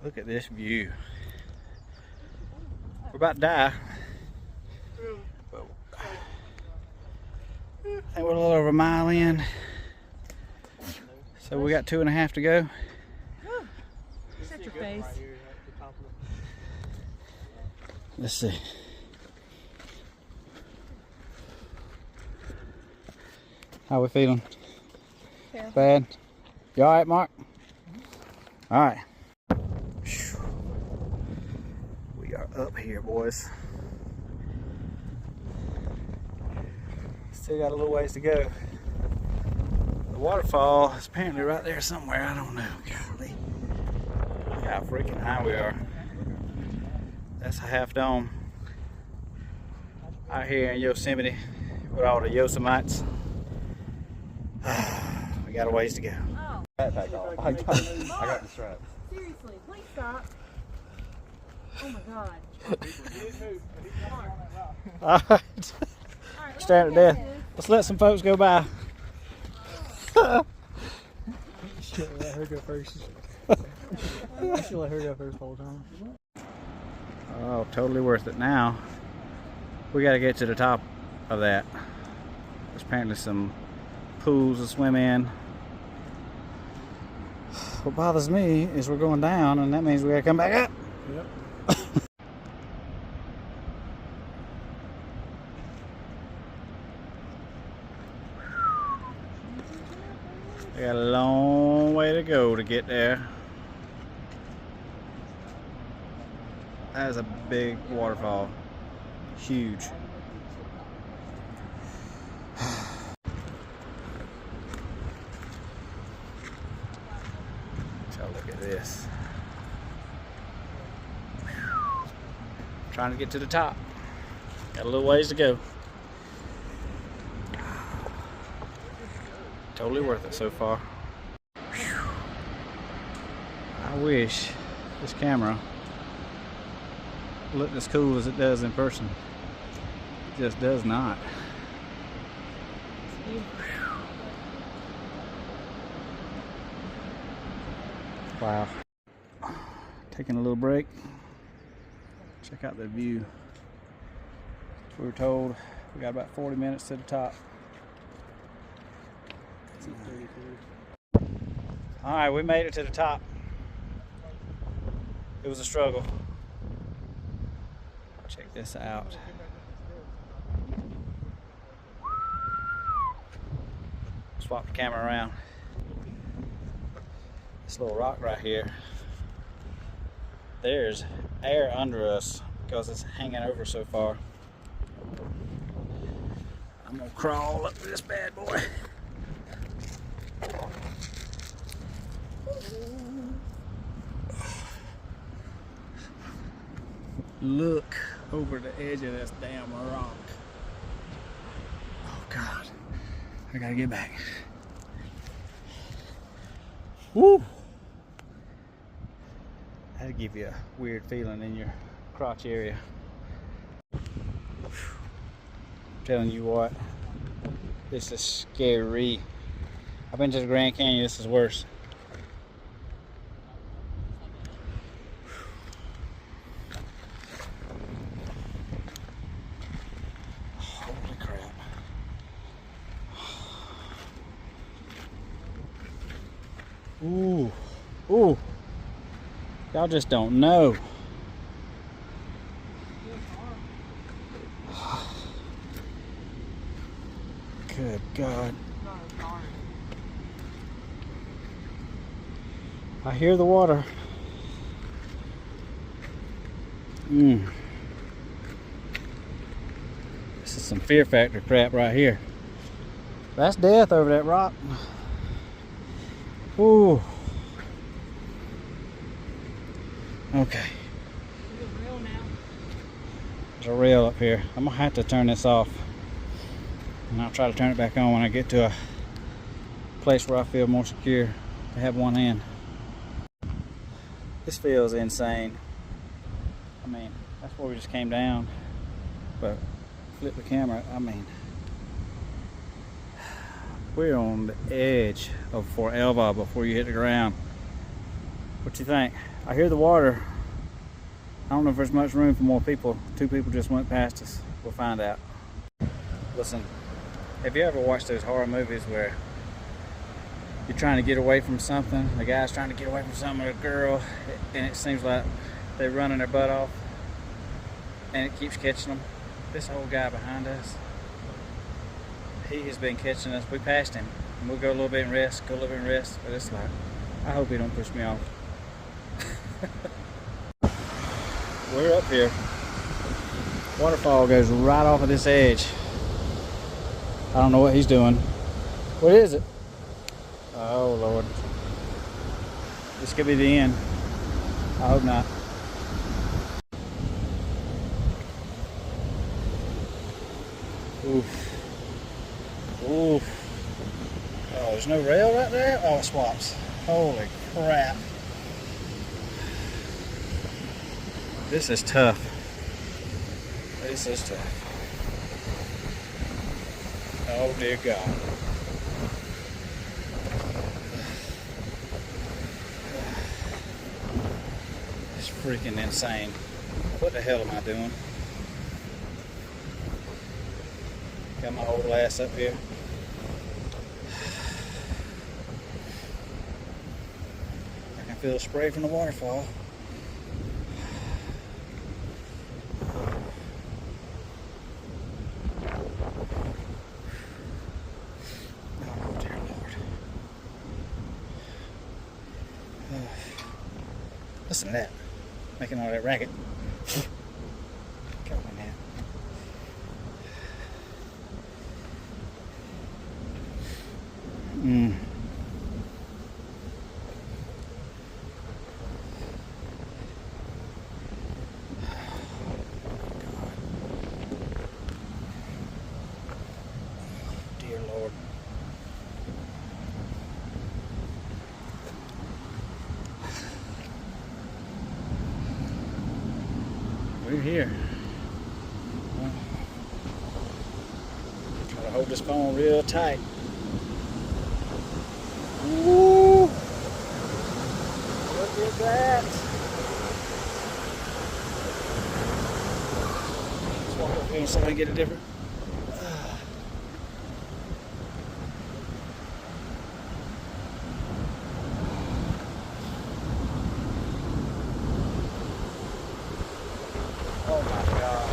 Look at this view. We're about to die. But I think we're a little over a mile in. So we got 2.5 to go. Set your face. Let's see. How we feeling? Terrible. Bad? You alright, Mark? Alright. We are up here, boys. Still got a little ways to go. The waterfall is apparently right there somewhere. I don't know. Golly. Look how freaking high we are. That's a half dome. Out here in Yosemite with all the Yosemites. We got a ways to go. Oh. Backpack off. I got the strap. Seriously, please stop. Oh my God. Alright. Staring at death. Let's let some folks go by. Should let her go first. Should let her go first the whole time. Oh, totally worth it. Now we got to get to the top of that. There's apparently some pools to swim in. What bothers me is we're going down, and that means we got to come back up. Yep. We got a long way to go to get there. That is a big waterfall. Huge. So look at this. Trying to get to the top. Got a little ways to go. Totally worth it so far. I wish this camera looked as cool as it does in person. It just does not. Wow. Taking a little break. Check out the view. We were told we got about 40 minutes to the top. Alright, we made it to the top. It was a struggle. Check this out. Swap the camera around. This little rock right here. There's air under us because it's hanging over so far. I'm gonna crawl up this bad boy. Look over the edge of this damn rock. Oh God, I gotta get back. Woo! That'll give you a weird feeling in your crotch area. I'm telling you what, this is scary. I've been to the Grand Canyon, this is worse. Holy crap. Ooh, ooh. Y'all just don't know. Good God. I hear the water. This is some fear factor crap right here. That's death over that rock. Ooh. Okay. There's a rail up here. I'm gonna have to turn this off. And I'll try to turn it back on when I get to a place where I feel more secure to have one hand. This feels insane. I mean, that's where we just came down. But flip the camera, I mean, we're on the edge of Fort Elva before you hit the ground. What you think? I hear the water. I don't know if there's much room for more people. 2 people just went past us. We'll find out. Listen, have you ever watched those horror movies where you're trying to get away from something, the guy's trying to get away from something with a girl, and it seems like they're running their butt off, and it keeps catching them? This old guy behind us, he has been catching us. We passed him, and we'll go a little bit and rest, but it's like, I hope he don't push me off. We're up here. Waterfall goes right off of this edge. I don't know what he's doing. What is it? Oh Lord. This could be the end. I hope not. Oof. Oof. Oh, there's no rail right there? Oh, it swaps. Holy crap. This is tough. This is tough. Oh dear God. It's freaking insane. What the hell am I doing? Got my old ass up here. I can feel the spray from the waterfall. Listen to that. Making all that racket. Got my net. Dear Lord. We're here. Gotta hold this phone real tight. Woo! Look at that. Let's walk up here and somebody get a different. Oh my God.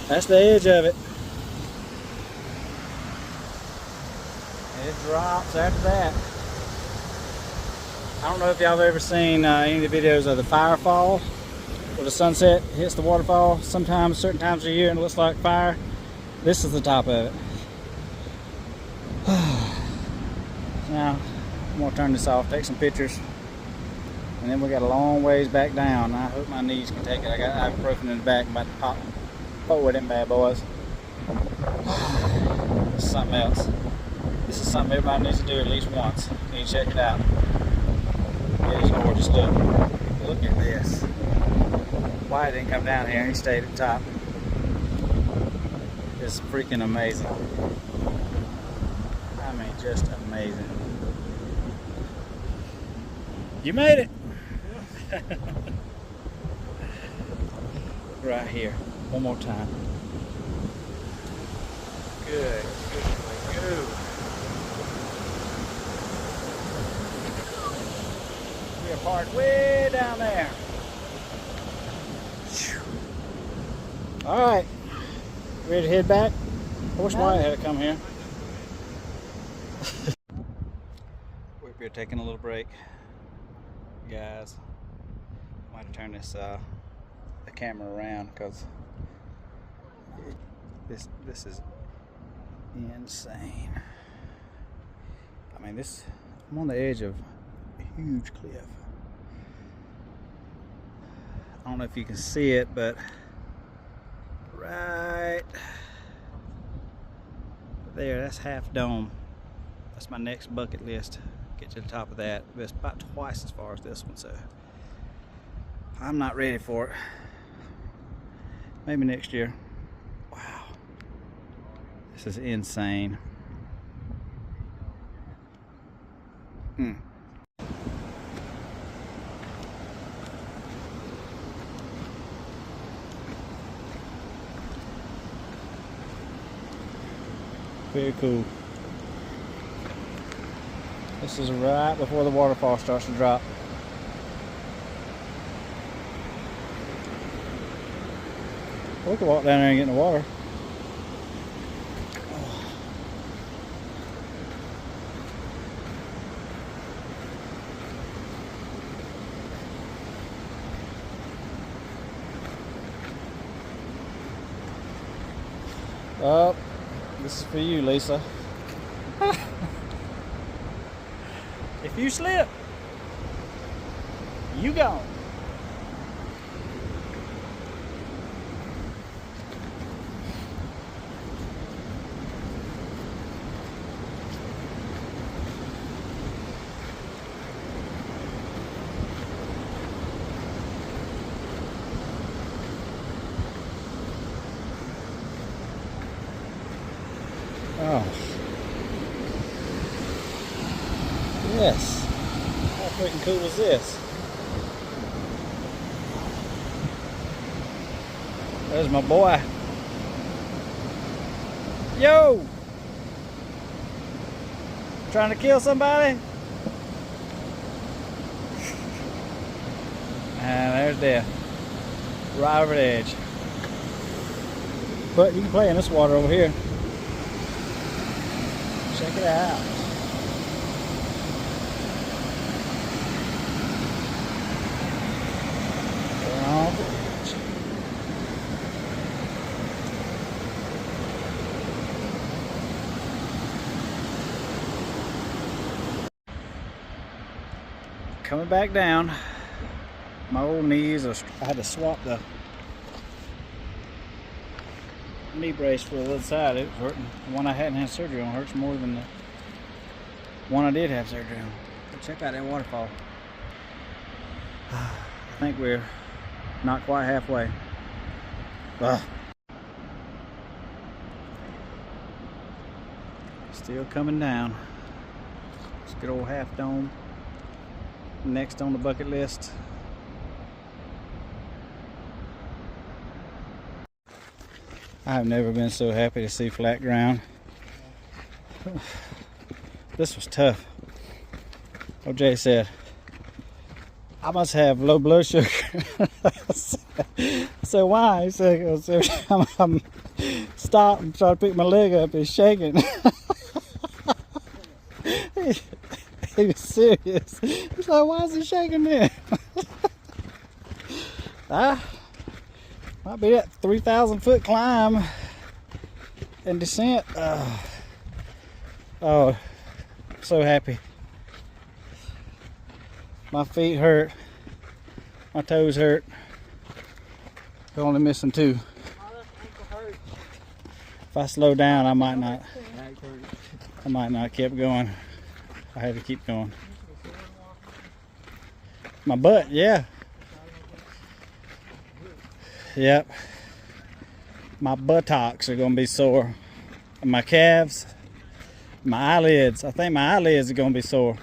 That's the edge of it. It drops after that. I don't know if y'all have ever seen any of the videos of the firefall, where the sunset hits the waterfall sometimes, certain times of the year, and it looks like fire. This is the top of it. Now, I'm gonna turn this off, take some pictures, and then we got a long ways back down. I hope my knees can take it. I got ibuprofen in the back, I'm about to pop. Oh, with them bad boys. This is something else. This is something everybody needs to do at least once. You need to check it out. It is gorgeous. Look at this. Wyatt didn't come down here, he stayed at the top. It's freaking amazing. I mean, just amazing. You made it. Right here. One more time. Good. Good. We are parked way down there. All right. Ready to head back? I wish Wyatt had come here. We're taking a little break, guys. I might have to turn this the camera around because this is insane. I mean, I'm on the edge of a huge cliff. I don't know if you can see it, but right there, that's Half Dome. That's my next bucket list. Get to the top of that. It's about twice as far as this one, so I'm not ready for it. Maybe next year. Wow. This is insane. Very cool. This is right before the waterfall starts to drop. We could walk down there and get in the water. Oh, this is for you, Lisa. If you slip, you gone. Oh. Yes. How freaking cool is this? There's my boy. Yo! Trying to kill somebody? And there's death. Right over the edge. But you can play in this water over here. Check it out. Coming back down. My old knees are, I had to swap the knee brace for the other side. It was hurting. The one I hadn't had surgery on hurts more than the one I did have surgery on. But check out that waterfall. I think we're not quite halfway. Still coming down. This good old Half Dome. Next on the bucket list. I've never been so happy to see flat ground. This was tough. OJ said, I must have low blood sugar. I said, why? He said, every time I'm stopped and try to pick my leg up, it's shaking. He was serious. He's like, why is it shaking there? Might be that 3,000 foot climb and descent. Oh, so happy. My feet hurt. My toes hurt. They're only missing 2. If I slow down, I might not keep going. I had to keep going. My butt, yeah. Yep. My buttocks are gonna be sore. And my calves, my eyelids. I think my eyelids are gonna be sore.